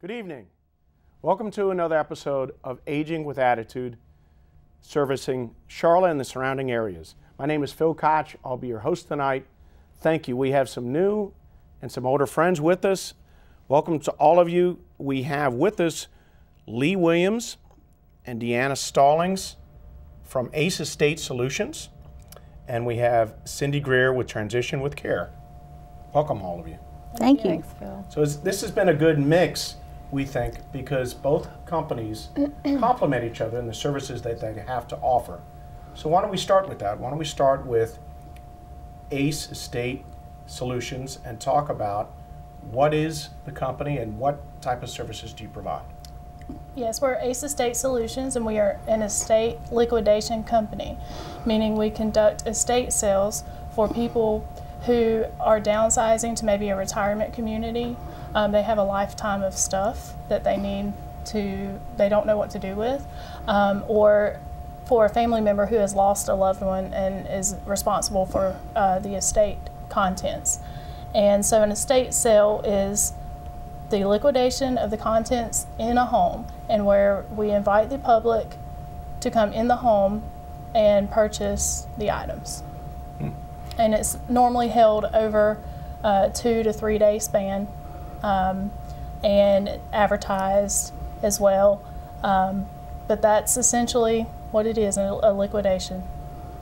Good evening. Welcome to another episode of Aging with Attitude, servicing Charlotte and the surrounding areas. My name is Phil Koch. I'll be your host tonight. Thank you. We have some new and some older friends with us. Welcome to all of you. We have with us Leigh Williams and Deanna Stallings from ACE Estate Solutions. And we have Cindy Greer with Transition with Care. Welcome, all of you. Thank you. Thanks, Phil. So this has been a good mix, we think, because both companies complement each other in the services that they have to offer. So why don't we start with that? Why don't we start with ACE Estate Solutions and talk about what is the company and what type of services do you provide? Yes, we're ACE Estate Solutions, and we are an estate liquidation company, meaning we conduct estate sales for people who are downsizing to maybe a retirement community. They have a lifetime of stuff that they don't know what to do with, or for a family member who has lost a loved one and is responsible for the estate contents. And so an estate sale is the liquidation of the contents in a home, and where we invite the public to come in the home and purchase the items. And it's normally held over a 2 to 3 day span, and advertised as well. But that's essentially what it is, a liquidation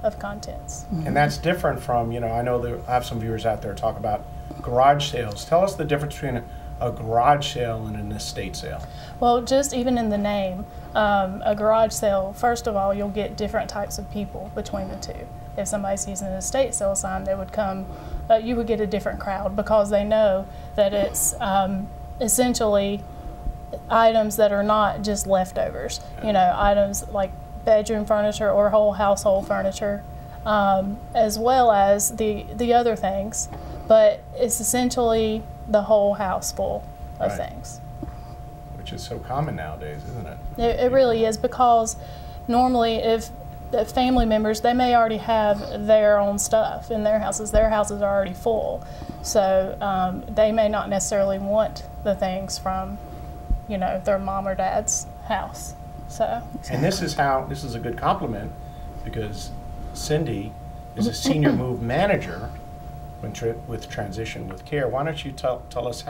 of contents. And that's different from, I know I have some viewers out there talk about garage sales. Tell us the difference between a garage sale and an estate sale. Well, just even in the name, a garage sale, first of all, you'll get different types of people between the two. If somebody sees an estate sale sign, they would come, you would get a different crowd because they know that it's essentially items that are not just leftovers. Items like bedroom furniture or whole household furniture, as well as the other things. But it's essentially the whole house full of things. Which is so common nowadays, isn't it? It really is, because normally if the family members, they may already have their own stuff in their houses. Their houses are already full. So they may not necessarily want the things from, their mom or dad's house. So. And this is a good compliment, because Cindy is a senior move manager with Transition with Care. Why don't you tell us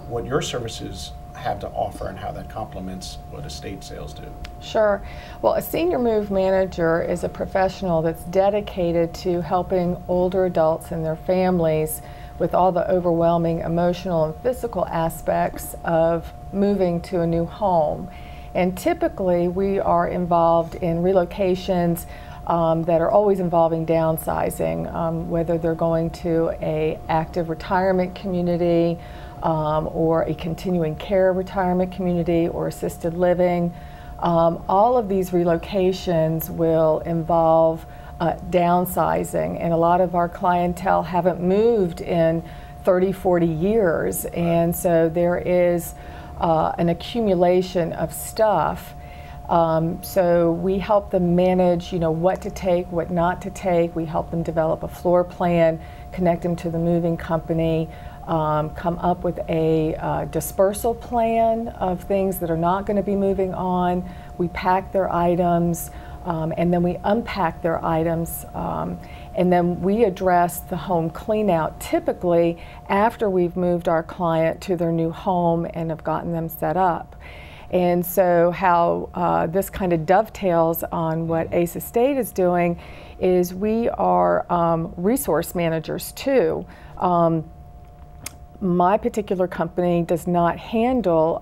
what your services have to offer and how that complements what estate sales do? Sure. Well, a senior move manager is a professional that's dedicated to helping older adults and their families with all the overwhelming emotional and physical aspects of moving to a new home. And typically we are involved in relocations that are always involving downsizing, whether they're going to an active retirement community, or a continuing care retirement community, or assisted living. All of these relocations will involve downsizing, and a lot of our clientele haven't moved in 30, 40 years, and so there is an accumulation of stuff. So we help them manage, what to take, what not to take. We help them develop a floor plan, connect them to the moving company, come up with a dispersal plan of things that are not going to be moving on. We pack their items, and then we unpack their items, and then we address the home clean out typically after we've moved our client to their new home and have gotten them set up. And so how this kind of dovetails on what ACE Estate is doing is we are resource managers too. My particular company does not handle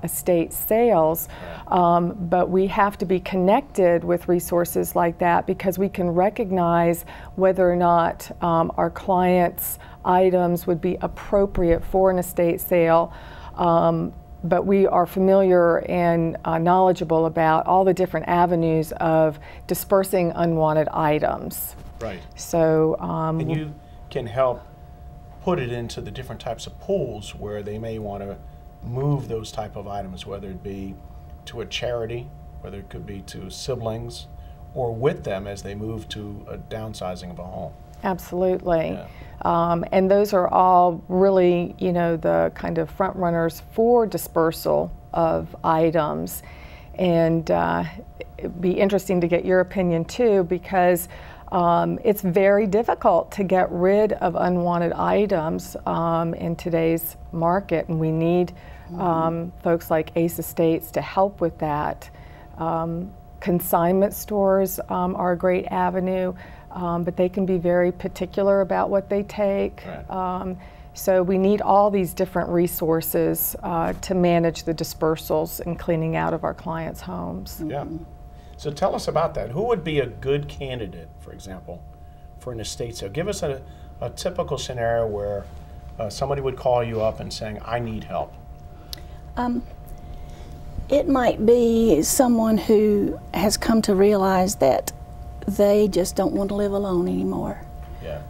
estate sales, but we have to be connected with resources like that because we can recognize whether or not our clients' items would be appropriate for an estate sale. But we are familiar and knowledgeable about all the different avenues of dispersing unwanted items. Right. So, and you can help put it into the different types of pools where they may want to move those type of items, whether it be to a charity, whether it could be to siblings, or with them as they move to a downsizing of a home. Absolutely. Yeah. And those are all really, you know, the kind of front runners for dispersal of items. And it'd be interesting to get your opinion too, because it's very difficult to get rid of unwanted items in today's market, and we need folks like Ace Estates to help with that. Consignment stores are a great avenue, but they can be very particular about what they take. Right. So we need all these different resources to manage the dispersals and cleaning out of our clients' homes. Yeah. So tell us about that. Who would be a good candidate, for example, for an estate sale? Give us a typical scenario where somebody would call you up and saying, I need help. It might be someone who has come to realize that they just don't want to live alone anymore. Yeah.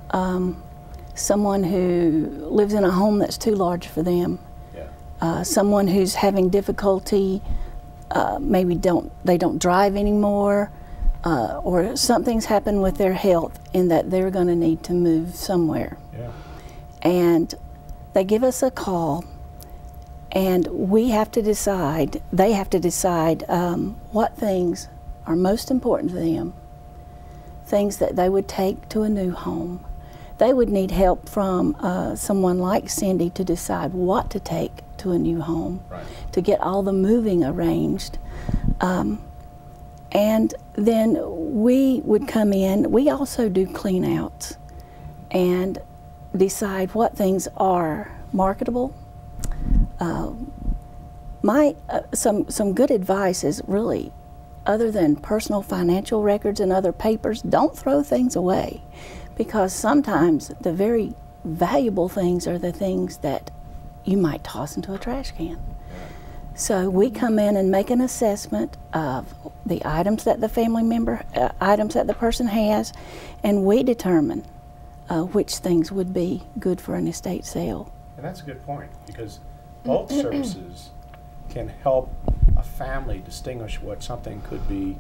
Someone who lives in a home that's too large for them. Yeah. Someone who's having difficulty, maybe they don't drive anymore, or something's happened with their health in that they're going to need to move somewhere. Yeah. And they give us a call, and we have to decide, they have to decide what things are most important to them, things that they would take to a new home. They would need help from someone like Cindy to decide what to take to a new home, Right. to get all the moving arranged. And then we would come in, we also do clean outs and decide what things are marketable. Some good advice is really, other than personal financial records and other papers, don't throw things away, because sometimes the very valuable things are the things that you might toss into a trash can. So we come in and make an assessment of the items that the family member, items that the person has, and we determine which things would be good for an estate sale. And that's a good point, because both services can help a family distinguish what something could be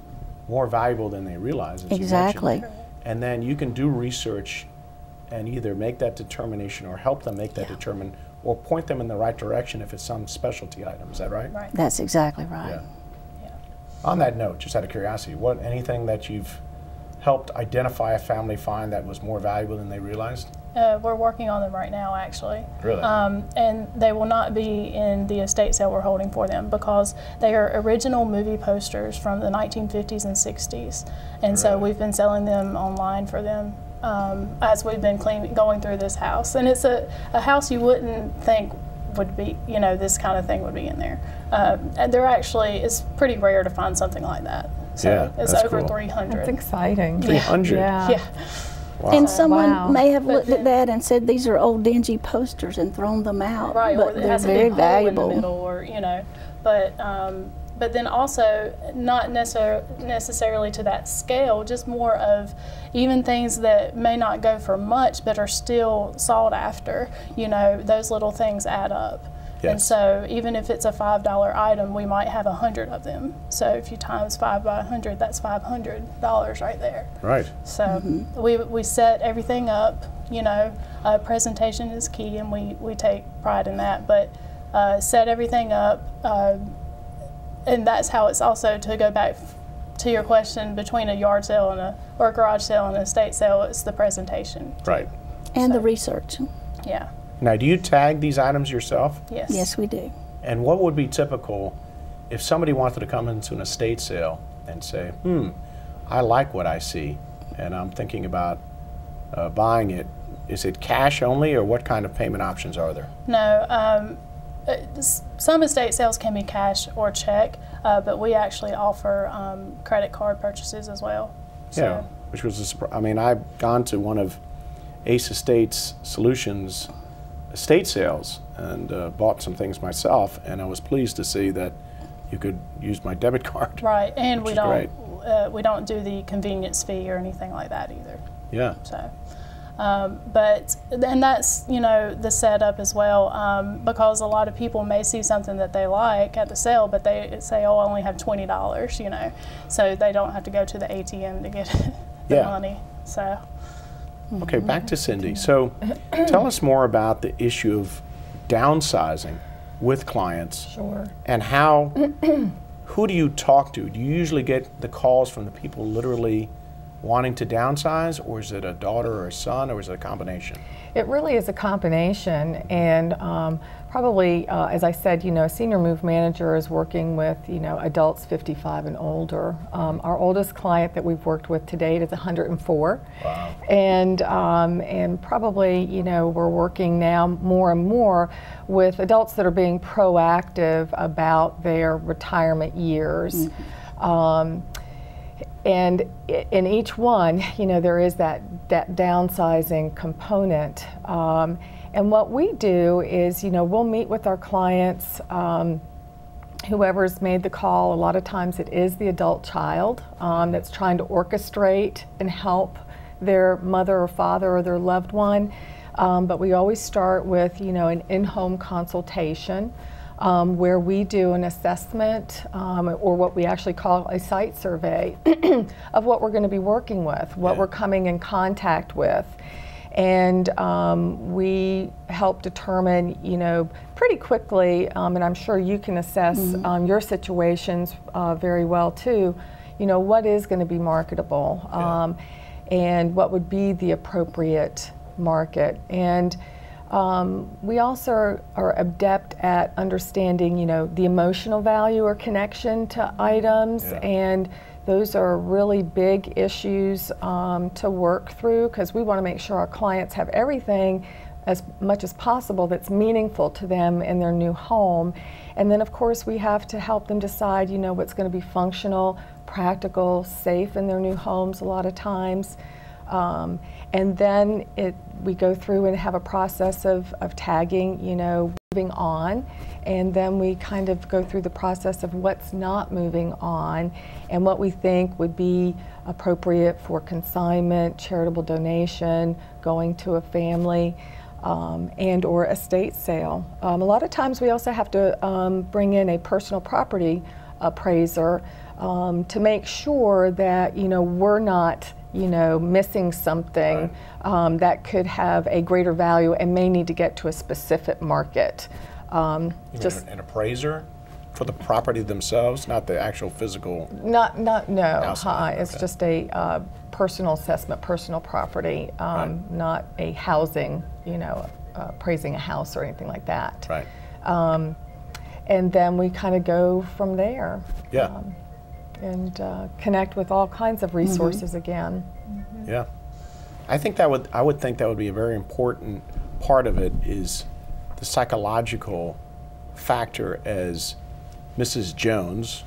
more valuable than they realize, as Exactly. you mentioned. And then you can do research and either make that determination or help them make that determination, or point them in the right direction if it's some specialty item. Is that right? Right. That's exactly right. Yeah. Yeah. On that note, just out of curiosity, anything that you've helped identify a family find that was more valuable than they realized? We're working on them right now, actually. Really? And they will not be in the estate sale we're holding for them, because they are original movie posters from the 1950s and 60s. And so Really? we've been selling them online for them as we've been going through this house. And it's a house you wouldn't think would be, you know, this kind of thing would be in there. And they're actually, it's pretty rare to find something like that. So Yeah, it's that's over cool. 300. That's exciting. 300? Yeah. Yeah. Wow. And someone Wow. may have But looked at then- that and said, these are old dingy posters, and thrown them out. Right, but or it they're has a very big hole in the valuable. middle, or you know, but then also not necessarily to that scale, just more of even things that may not go for much but are still sought after. You know, those little things add up. And Yes. so even if it's a $5 item, we might have 100 of them. So if you times 5 by 100, that's $500 right there. Right. So we set everything up, you know, presentation is key, and we take pride in that, but set everything up, and that's how it's also, to go back to your question, between a yard sale and or a garage sale and an estate sale, it's the presentation. Right. And the research. Yeah. Now, do you tag these items yourself? Yes. Yes, we do. And what would be typical if somebody wanted to come into an estate sale and say, I like what I see, and I'm thinking about buying it. Is it cash only, or what kind of payment options are there? No. Some estate sales can be cash or check, but we actually offer credit card purchases as well. So, Yeah, which was a surprise. I mean, I've gone to one of Ace Estates Solutions estate sales and bought some things myself, and I was pleased to see that you could use my debit card. Right, and Which we is great. don't do the convenience fee or anything like that either. Yeah. So, and that's, you know, the setup as well, because a lot of people may see something that they like at the sale, but they say, oh, I only have $20, you know, so they don't have to go to the ATM to get the Yeah. money. So, Okay, back to Cindy. So tell us more about the issue of downsizing with clients. Sure. And how, who do you talk to? Do you usually get the calls from the people literally wanting to downsize, or is it a daughter or a son, or is it a combination? It really is a combination, and probably, as I said, a senior move manager is working with, adults 55 and older. Our oldest client that we've worked with to date is 104. Wow. And probably, we're working now more and more with adults that are being proactive about their retirement years. And in each one, there is that downsizing component. And what we do is, we'll meet with our clients, whoever's made the call. A lot of times it is the adult child that's trying to orchestrate and help their mother or father or their loved one. But we always start with, an in-home consultation. Where we do an assessment, or what we actually call a site survey of what we're going to be working with, what we're coming in contact with. And we help determine, pretty quickly, and I'm sure you can assess your situations very well too, what is going to be marketable, and what would be the appropriate market. And we also are adept at understanding, the emotional value or connection to items, and those are really big issues to work through, because we want to make sure our clients have everything as much as possible that's meaningful to them in their new home. And then, of course, we have to help them decide, what's going to be functional, practical, safe in their new homes a lot of times. And then we go through and have a process of tagging, moving on, and then we kind of go through the process of what's not moving on and what we think would be appropriate for consignment, charitable donation, going to a family, and or estate sale. A lot of times we also have to bring in a personal property appraiser to make sure that, we're not missing something that could have a greater value and may need to get to a specific market. Just an appraiser for the property themselves, not the actual physical? No. It's just a personal assessment, personal property, not a housing, appraising a house or anything like that. Right. And then we kind of go from there. Yeah. And connect with all kinds of resources again. Yeah, I would think that would be a very important part of it, is the psychological factor, as Mrs. Jones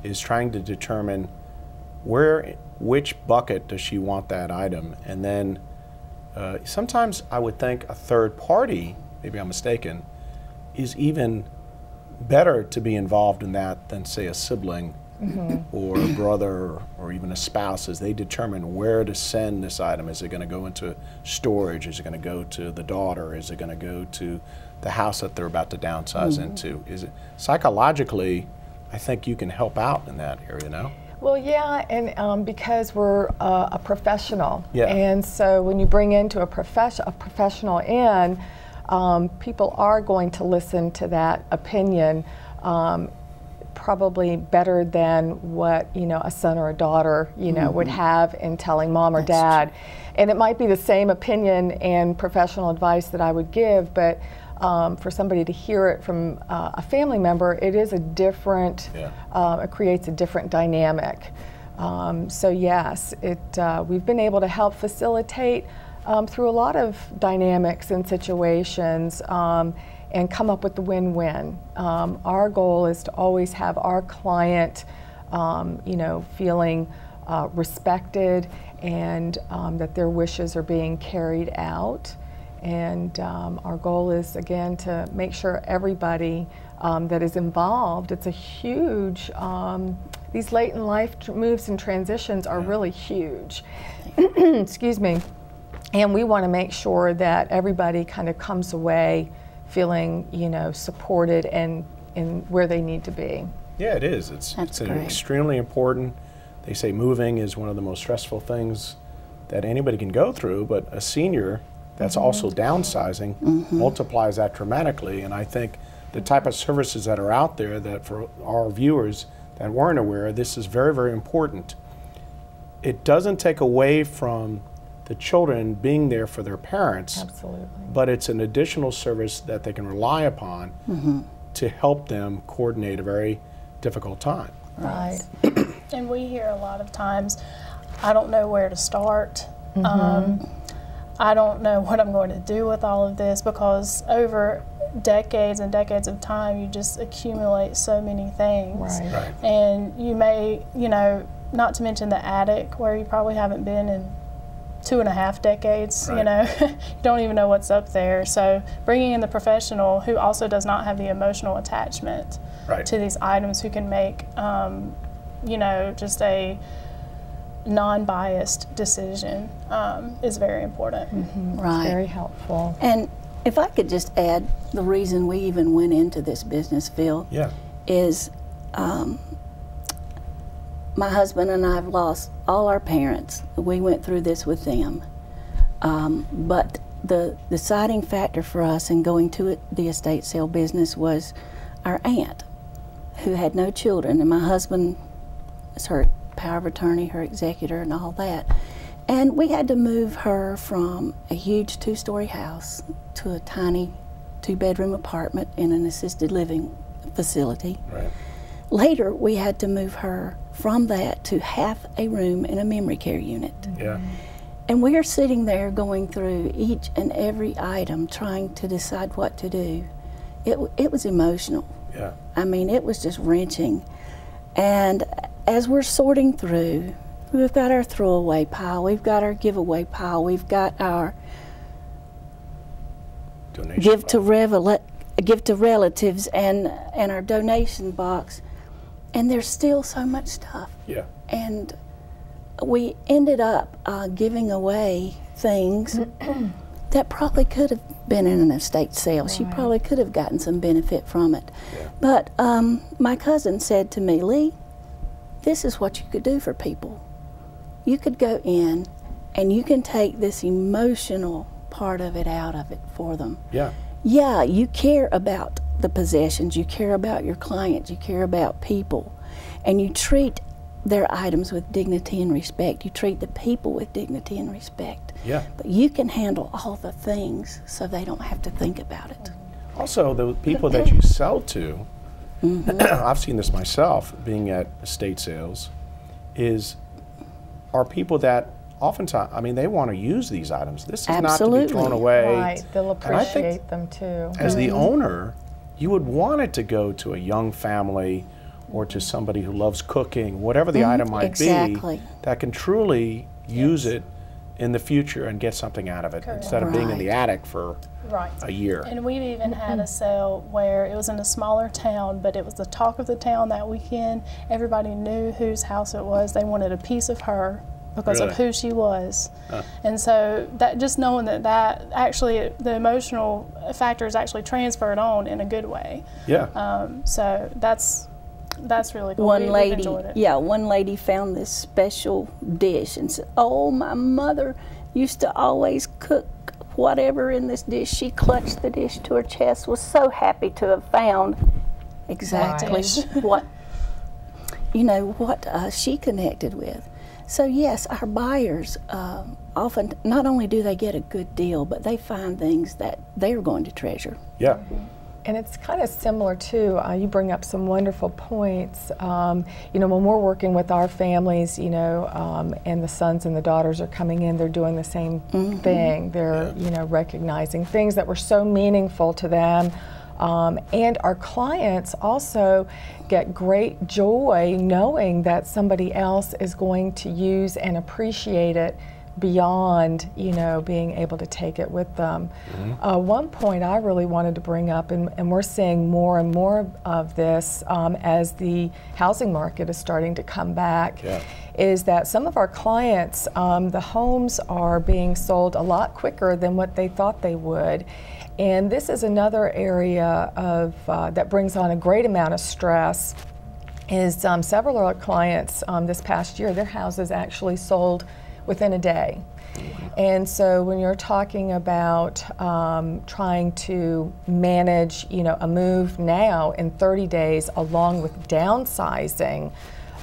is trying to determine which bucket does she want that item, and then sometimes I would think a third party, maybe I'm mistaken, is even better to be involved in that than, say, a sibling or a brother or even a spouse, as they determine where to send this item. Is it going to go into storage? Is it going to go to the daughter? Is it going to go to the house that they're about to downsize into? Is it psychologically, I think you can help out in that area, no? Well, yeah, and because we're a professional, and so when you bring into a professional in, people are going to listen to that opinion probably better than what a son or a daughter would have in telling mom or dad. And it might be the same opinion and professional advice that I would give, but for somebody to hear it from a family member, it is a different, it creates a different dynamic. So yes, we've been able to help facilitate through a lot of dynamics and situations and come up with the win-win. Our goal is to always have our client, feeling respected, and that their wishes are being carried out. And our goal is, again, to make sure everybody that is involved, it's a huge, these late in life moves and transitions are really huge. Excuse me. And we want to make sure that everybody kind of comes away feeling, supported and where they need to be. Yeah, it is. It's extremely important. They say moving is one of the most stressful things that anybody can go through, but a senior that's also downsizing multiplies that dramatically. And I think the type of services that are out there, that for our viewers that weren't aware, this is very, very important. It doesn't take away from the children being there for their parents. Absolutely. But it's an additional service that they can rely upon to help them coordinate a very difficult time. Right. And we hear a lot of times, I don't know where to start. I don't know what I'm going to do with all of this, because over decades and decades of time, you just accumulate so many things. Right. And you may, you know, not to mention the attic, where you probably haven't been in 2.5 decades, you know, you don't even know what's up there. So bringing in the professional who also does not have the emotional attachment to these items, who can make, you know, just a non-biased decision is very important. It's very helpful. And if I could just add, the reason we even went into this business, Phil, is my husband and I have lost all our parents. We went through this with them. But the deciding factor for us in going to the estate sale business was our aunt, who had no children, and my husband is her power of attorney, her executor, and all that. And we had to move her from a huge 2-story house to a tiny 2-bedroom apartment in an assisted living facility. Later, we had to move her from that to half a room in a memory care unit. And we are sitting there going through each and every item, trying to decide what to do. It was emotional. I mean, it was just wrenching. And as we're sorting through, we've got our throwaway pile, we've got our giveaway pile, we've got our give to relatives and our donation box, and there's still so much stuff. And we ended up giving away things that probably could have been in an estate sale. She probably could have gotten some benefit from it. But my cousin said to me, Leigh, this is what you could do for people. You could go in and you can take this emotional part of it out of it for them. Yeah, you care about the possessions, you care about your clients, you care about people, and you treat their items with dignity and respect. You treat the people with dignity and respect. But you can handle all the things so they don't have to think about it. Also, the people that you sell to, I've seen this myself being at estate sales, are people that oftentimes, I mean, they want to use these items. This is not to be thrown away. They'll appreciate them too. As the owner, you would want it to go to a young family or to somebody who loves cooking, whatever the item might be, that can truly use it in the future and get something out of it instead of being in the attic for a year. And we've even had a sale where it was in a smaller town, but it was the talk of the town that weekend. Everybody knew whose house it was. They wanted a piece of her because of who she was. And so that, just knowing that actually the emotional factor is actually transferred on in a good way. So that's really cool. One lady found this special dish and said, oh, my mother used to always cook whatever in this dish. She clutched the dish to her chest, was so happy to have found exactly what, you know, what she connected with. So yes, our buyers often, not only do they get a good deal, but they find things that they're going to treasure. And it's kind of similar too, you bring up some wonderful points. You know, when we're working with our families, you know, and the sons and the daughters are coming in, they're doing the same thing. They're, you know, recognizing things that were so meaningful to them. And our clients also get great joy knowing that somebody else is going to use and appreciate it beyond, you know, being able to take it with them. One point I really wanted to bring up, and we're seeing more and more of this as the housing market is starting to come back, is that some of our clients, the homes are being sold a lot quicker than what they thought they would. And this is another area of that brings on a great amount of stress. Is several of our clients this past year, their houses actually sold within a day. And so when you're talking about trying to manage, a move now in 30 days along with downsizing,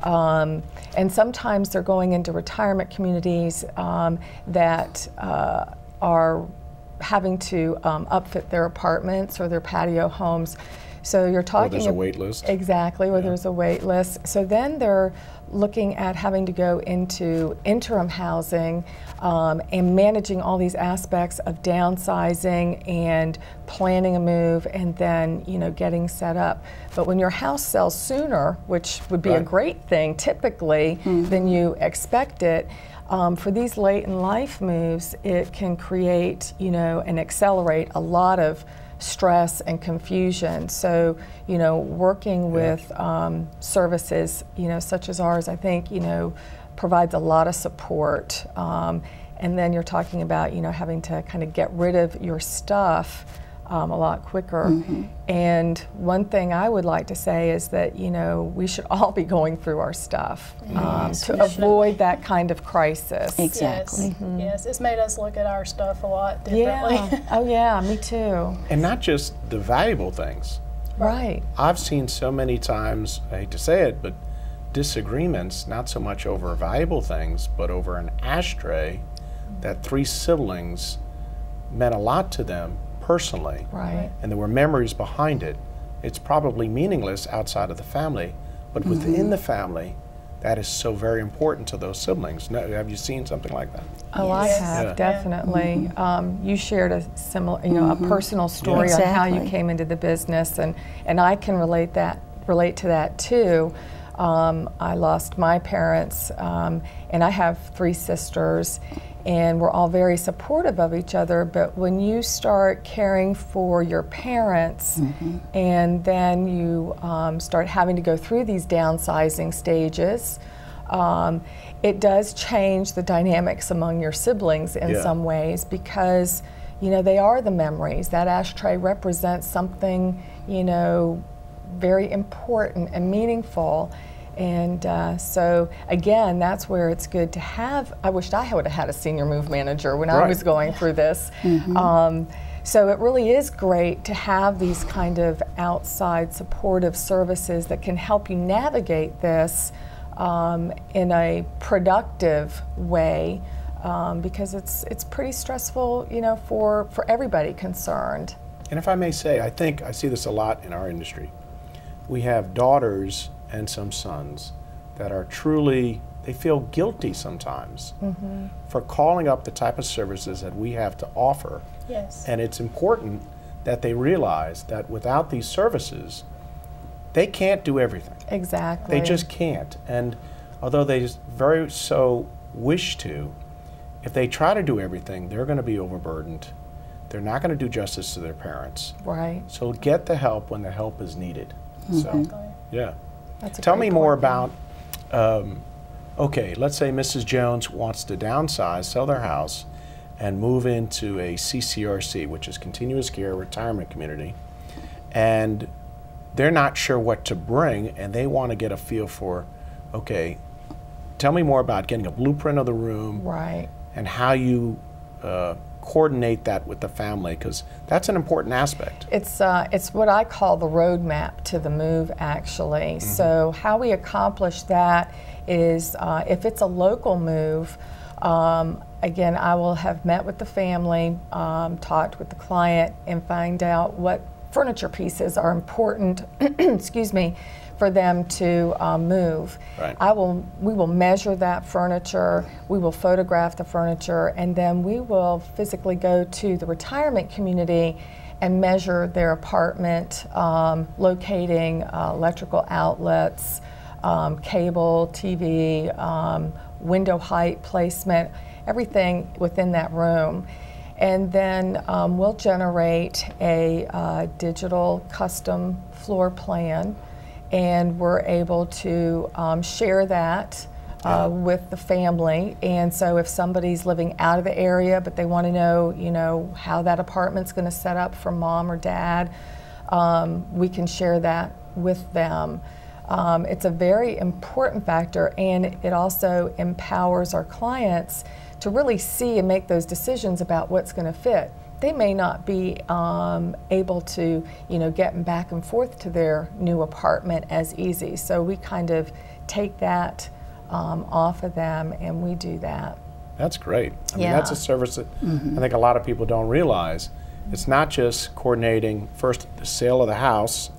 and sometimes they're going into retirement communities that are having to upfit their apartments or their patio homes. So you're talking. Or there's a wait list. Exactly, where there's a wait list. So then they're looking at having to go into interim housing and managing all these aspects of downsizing and planning a move and then, getting set up. But when your house sells sooner, which would be a great thing typically than you expect it, for these late in life moves, it can create, and accelerate a lot of stress and confusion. So, working with services, such as ours, I think, provides a lot of support. And then you're talking about, having to kind of get rid of your stuff a lot quicker. And one thing I would like to say is that, we should all be going through our stuff to avoid that kind of crisis. Exactly. Yes. Yes, it's made us look at our stuff a lot differently. Yeah. Oh yeah, me too. And not just the valuable things. Right. I've seen so many times, I hate to say it, but disagreements, not so much over valuable things, but over an ashtray that 3 siblings meant a lot to them personally. Right. And there were memories behind it. It's probably meaningless outside of the family, but within the family, that is so very important to those siblings. Have you seen something like that? Oh, I have, definitely. You shared a similar, a personal story on how you came into the business, and I can relate to that too. I lost my parents, and I have 3 sisters, and we're all very supportive of each other, but when you start caring for your parents and then you start having to go through these downsizing stages, it does change the dynamics among your siblings in some ways, because they are the memories. That ashtray represents something very important and meaningful. And so again, that's where it's good to have. I wished I would have had a senior move manager when I was going through this. So it really is great to have these kind of outside supportive services that can help you navigate this in a productive way, because it's pretty stressful, for everybody concerned. And if I may say, I think I see this a lot in our industry. We have daughters and some sons that are truly, they feel guilty sometimes for calling up the type of services that we have to offer. Yes. And it's important that they realize that without these services, they can't do everything. Exactly. They just can't. And although they very so wish to, if they try to do everything, they're going to be overburdened. They're not going to do justice to their parents. Right. So get the help when the help is needed. Exactly. So, yeah. That's a Tell great me more point. about, okay, let's say Mrs. Jones wants to downsize, sell their house, and move into a CCRC, which is Continuous Care Retirement Community, and they're not sure what to bring, and they want to get a feel for, okay, tell me more about getting a blueprint of the room, right, and how you coordinate that with the family, because that's an important aspect. It's what I call the roadmap to the move, actually. So how we accomplish that is, if it's a local move, again, I will have met with the family, talked with the client, and find out what furniture pieces are important, excuse me, for them to move. Right. We will measure that furniture, we will photograph the furniture, and then we will physically go to the retirement community and measure their apartment, locating electrical outlets, cable, TV, window height placement, everything within that room. And then we'll generate a digital custom floor plan, and we're able to share that with the family. And so if somebody's living out of the area but they want to know, how that apartment's going to set up for mom or dad, we can share that with them. It's a very important factor, and it also empowers our clients to really see and make those decisions about what's going to fit. They may not be able to, get back and forth to their new apartment as easy. So we kind of take that off of them, and we do that. That's great. I mean, that's a service that I think a lot of people don't realize. It's not just coordinating first the sale of the house,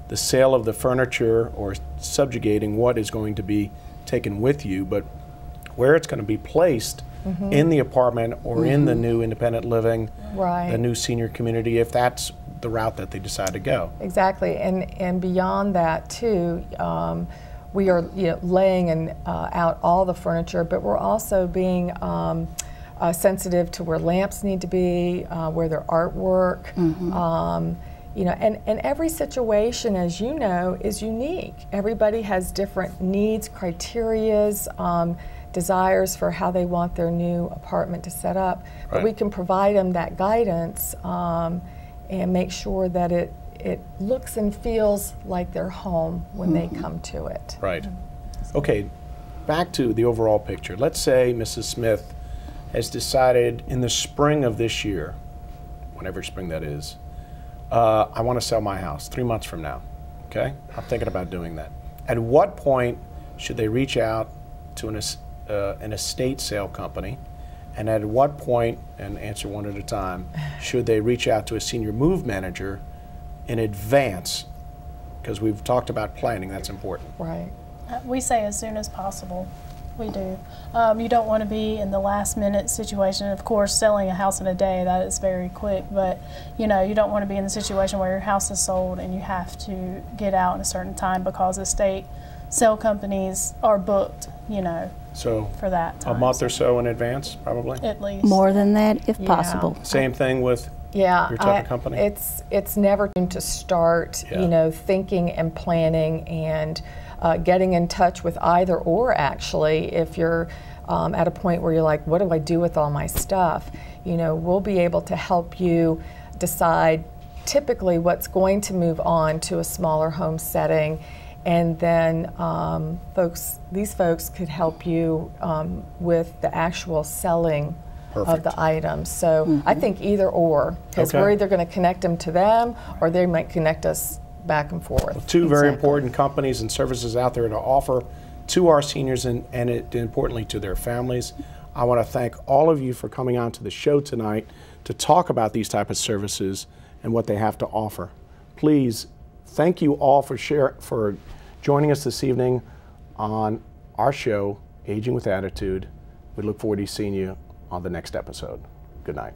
the sale of the furniture, or subjugating what is going to be taken with you, but where it's going to be placed in the apartment or in the new independent living, the new senior community, if that's the route that they decide to go. Exactly, and beyond that too, we are laying out all the furniture, but we're also being sensitive to where lamps need to be, where their artwork. And every situation, as you know, is unique. Everybody has different needs, criterias, desires for how they want their new apartment to set up. But we can provide them that guidance and make sure that it looks and feels like their home when they come to it. Right. Okay, back to the overall picture. Let's say Mrs. Smith has decided in the spring of this year, whenever spring that is, I want to sell my house 3 months from now. Okay? I'm thinking about doing that. At what point should they reach out to an estate sale company? And at what point, and answer one at a time, should they reach out to a senior move manager in advance? Because we've talked about planning, that's important. Right. We say as soon as possible. We do. You don't want to be in the last minute situation. Of course, selling a house in a day, that is very quick, but you don't want to be in the situation where your house is sold and you have to get out in a certain time because estate sale companies are booked, So for that time. A month or so in advance, probably? At least. More than that, if possible. Same thing with your type of company? It's never too soon to start, thinking and planning and getting in touch with either or, actually, if you're at a point where you're like, what do I do with all my stuff? We'll be able to help you decide typically what's going to move on to a smaller home setting, and then these folks could help you with the actual selling of the items. So I think either or, because we're either going to connect them to them or they might connect us back and forth. Well, two very important companies and services out there to offer to our seniors and importantly to their families. I want to thank all of you for coming on to the show tonight to talk about these type of services and what they have to offer. Please, thank you all for joining us this evening on our show, Aging with Attitude. We look forward to seeing you on the next episode. Good night.